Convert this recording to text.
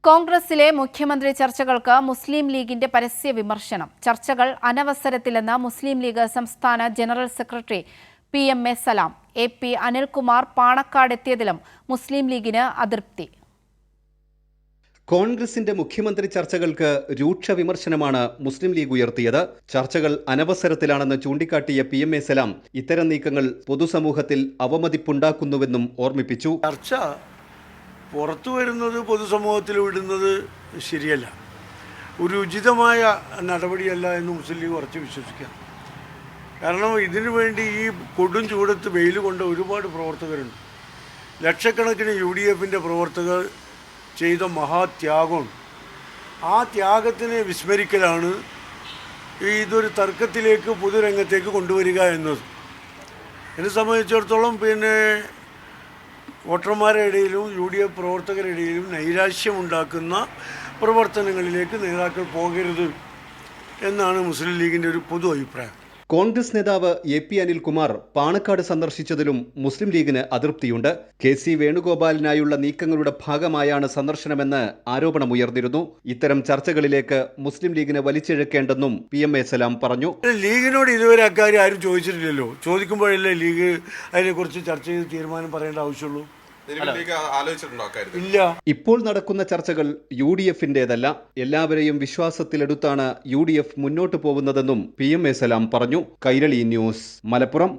കോൺഗ്രസിലെ മുഖ്യമന്ത്രി ചർച്ചകൾക്ക് മുസ്ലിം ലീഗിന്റെ പരസ്യ വിമർശനം. ചർച്ചകൾ അനവസരത്തിലെന്ന് മുസ്ലിം ലീഗ് സംസ്ഥാന ജനറൽ സെക്രട്ടറി PMA സലാം. AP അനിൽകുമാർ പാണക്കാടെത്തിയതിലും മുസ്ലിം ലീഗിന് അതൃപ്തി. കോൺഗ്രസിന്റെ മുഖ്യമന്ത്രി ചർച്ചകൾക്ക് രൂക്ഷ വിമർശനമാണ് മുസ്ലിം ലീഗ് ഉയർത്തിയത്. ചർച്ചകൾ അനവസരത്തിലാണെന്ന് ചൂണ്ടിക്കാട്ടിയ PMA സലാം ഇത്തരം നീക്കങ്ങൾ പൊതുസമൂഹത്തിൽ അവമതിപ്പുണ്ടാക്കുന്നുവെന്നും ഓർമ്മിപ്പിച്ചു. ചർച്ച പുറത്തു വരുന്നത് പൊതുസമൂഹത്തിൽ വിടുന്നത് ശരിയല്ല, ഒരു ഉചിതമായ നടപടിയല്ല എന്ന് മുസ്ലിം ലീഗ് ഉറച്ചു വിശ്വസിക്കാം. കാരണം ഇതിനു വേണ്ടി ഈ കൊടും ചൂടത്ത് വെയിൽ കൊണ്ട ഒരുപാട് പ്രവർത്തകരുണ്ട്. ലക്ഷക്കണക്കിന് UDFന്റെ പ്രവർത്തകർ ചെയ്ത മഹാത്യാഗമുണ്ട്. ആ ത്യാഗത്തിനെ വിസ്മരിക്കലാണ് ഇതൊരു തർക്കത്തിലേക്ക് പൊതുരംഗത്തേക്ക് കൊണ്ടുവരിക എന്നത്. എന്നെ സംബന്ധിച്ചിടത്തോളം വോട്ടർമാരുടെ ഇടയിലും UDF പ്രവർത്തകരുടെ ഇടയിലും നൈരാശ്യമുണ്ടാക്കുന്ന പ്രവർത്തനങ്ങളിലേക്ക് നേതാക്കൾ പോകരുത് എന്നാണ് മുസ്ലിം ലീഗിൻ്റെ ഒരു പൊതു അഭിപ്രായം. കോൺഗ്രസ് നേതാവ് AP അനിൽകുമാർ പാണക്കാട് സന്ദർശിച്ചതിലും മുസ്ലിം ലീഗിന് അതൃപ്തിയുണ്ട്. KC വേണുഗോപാലിനായുള്ള നീക്കങ്ങളുടെ ഭാഗമായാണ് സന്ദർശനമെന്ന് ആരോപണമുയർന്നിരുന്നു. ഇത്തരം ചർച്ചകളിലേക്ക് മുസ്ലിം ലീഗിനെ വലിച്ചിഴക്കേണ്ടെന്നും PMA സലാം പറഞ്ഞു. ലീഗിനോട് ഇതുവരെ അക്കാര്യം ആരും ചോദിച്ചിട്ടില്ലല്ലോ. ചോദിക്കുമ്പോഴല്ലേ ലീഗ് അതിനെക്കുറിച്ച് ചർച്ച ചെയ്ത് തീരുമാനം പറയേണ്ട ആവശ്യമുള്ളൂ. ഇല്ല. ഇപ്പോൾ നടക്കുന്ന ചർച്ചകൾ UDFന്റേതല്ല. എല്ലാവരെയും വിശ്വാസത്തിലെടുത്താണ് UDF മുന്നോട്ടു പോകുന്നതെന്നും PMA സലാം പറഞ്ഞു. കൈരളി ന്യൂസ്, മലപ്പുറം.